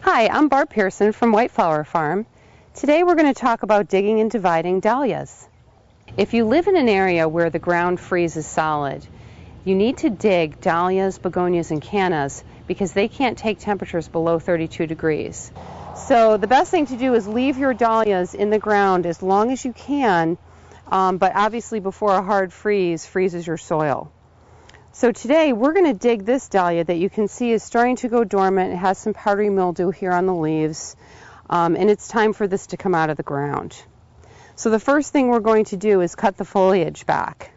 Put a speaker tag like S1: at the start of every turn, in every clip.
S1: Hi, I'm Barb Pierson from White Flower Farm. Today we're going to talk about digging and dividing dahlias. If you live in an area where the ground freezes solid, you need to dig dahlias, begonias, and cannas because they can't take temperatures below 32 degrees. So the best thing to do is leave your dahlias in the ground as long as you can, but obviously before a hard freeze freezes your soil. So today we're going to dig this dahlia that you can see is starting to go dormant. It has some powdery mildew here on the leaves, and it's time for this to come out of the ground. So the first thing we're going to do is cut the foliage back.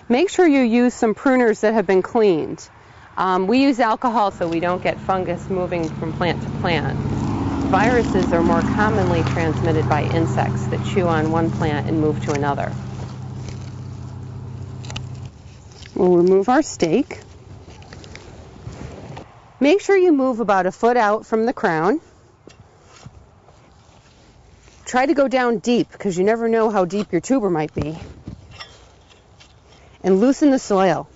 S1: Make sure you use some pruners that have been cleaned. We use alcohol so we don't get fungus moving from plant to plant. Viruses are more commonly transmitted by insects that chew on one plant and move to another. We'll remove our stake. Make sure you move about a foot out from the crown. Try to go down deep because you never know how deep your tuber might be. And loosen the soil.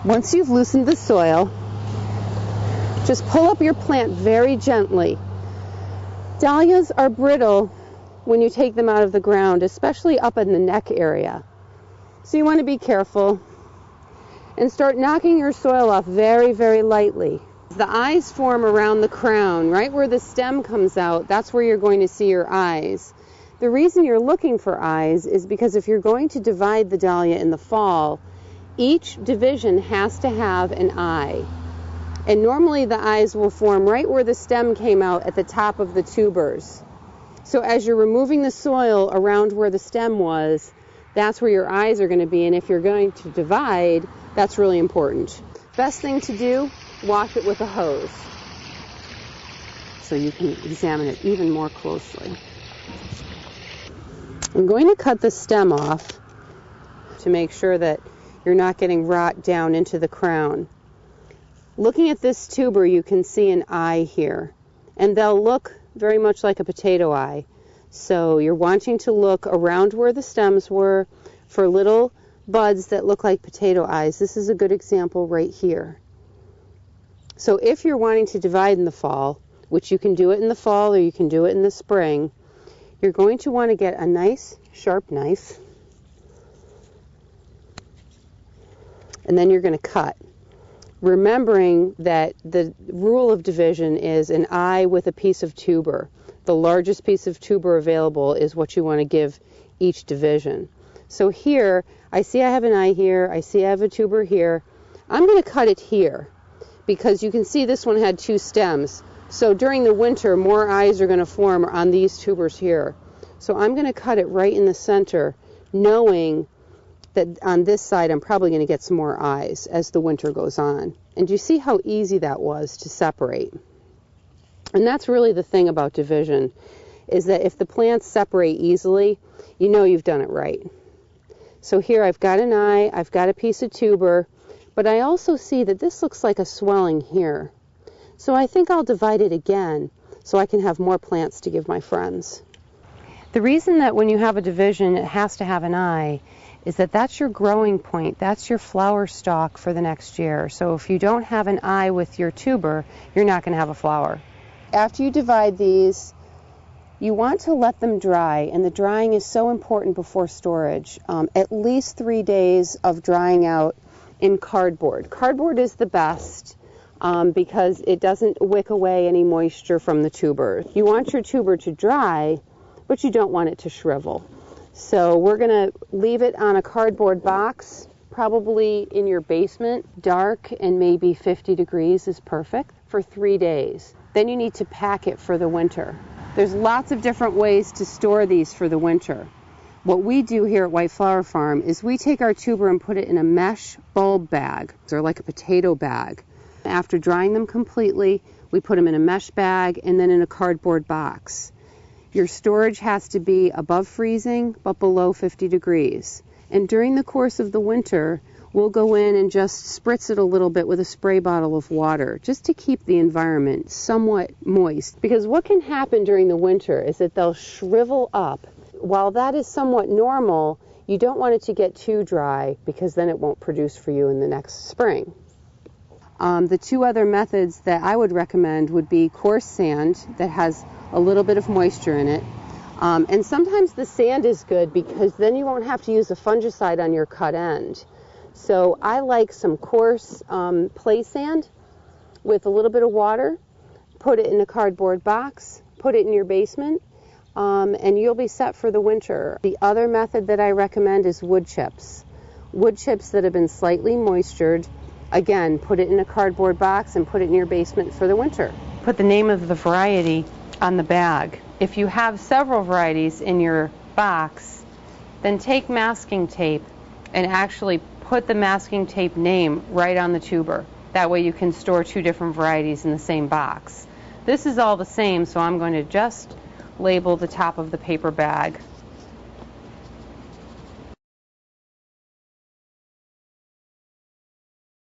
S1: Once you've loosened the soil, just pull up your plant very gently. Dahlias are brittle when you take them out of the ground, especially up in the neck area. So you want to be careful and start knocking your soil off very, very lightly. The eyes form around the crown, right where the stem comes out. That's where you're going to see your eyes. The reason you're looking for eyes is because if you're going to divide the dahlia in the fall, each division has to have an eye. And normally the eyes will form right where the stem came out at the top of the tubers. So as you're removing the soil around where the stem was, that's where your eyes are going to be. And if you're going to divide, that's really important. Best thing to do, wash it with a hose so you can examine it even more closely. I'm going to cut the stem off to make sure that you're not getting rot down into the crown. Looking at this tuber, you can see an eye here, and they'll look very much like a potato eye. So you're wanting to look around where the stems were for little buds that look like potato eyes. This is a good example right here. So if you're wanting to divide in the fall, which you can do it in the fall or you can do it in the spring, you're going to want to get a nice sharp knife, and then you're going to cut. Remembering that the rule of division is an eye with a piece of tuber. The largest piece of tuber available is what you want to give each division. So here, I see I have an eye here, I see I have a tuber here. I'm going to cut it here because you can see this one had two stems. So during the winter, more eyes are going to form on these tubers here. So I'm going to cut it right in the center, knowing that on this side I'm probably going to get some more eyes as the winter goes on. And you see how easy that was to separate. And that's really the thing about division, is that if the plants separate easily, you know you've done it right. So here I've got an eye, I've got a piece of tuber, but I also see that this looks like a swelling here. So I think I'll divide it again so I can have more plants to give my friends. The reason that when you have a division it has to have an eye is that that's your growing point, that's your flower stalk for the next year. So if you don't have an eye with your tuber, you're not going to have a flower. After you divide these, you want to let them dry, and the drying is so important before storage. At least 3 days of drying out in cardboard. Cardboard is the best because it doesn't wick away any moisture from the tuber. You want your tuber to dry, but you don't want it to shrivel. So we're going to leave it on a cardboard box, probably in your basement, dark and maybe 50 degrees is perfect, for 3 days. Then you need to pack it for the winter. There's lots of different ways to store these for the winter. What we do here at White Flower Farm is we take our tuber and put it in a mesh bulb bag, or like a potato bag. After drying them completely, we put them in a mesh bag and then in a cardboard box. Your storage has to be above freezing, but below 50 degrees. And during the course of the winter, we'll go in and just spritz it a little bit with a spray bottle of water, just to keep the environment somewhat moist. Because what can happen during the winter is that they'll shrivel up. While that is somewhat normal, You don't want it to get too dry because then it won't produce for you in the next spring. The two other methods that I would recommend would be coarse sand that has a little bit of moisture in it. And sometimes the sand is good because then you won't have to use a fungicide on your cut end. So I like some coarse play sand with a little bit of water. Put it in a cardboard box, put it in your basement, and you'll be set for the winter. The other method that I recommend is wood chips. Wood chips that have been slightly moistured. Again, put it in a cardboard box and put it in your basement for the winter. Put the name of the variety on the bag. If you have several varieties in your box, then take masking tape and actually put the masking tape name right on the tuber. That way you can store two different varieties in the same box. This is all the same, so I'm going to just label the top of the paper bag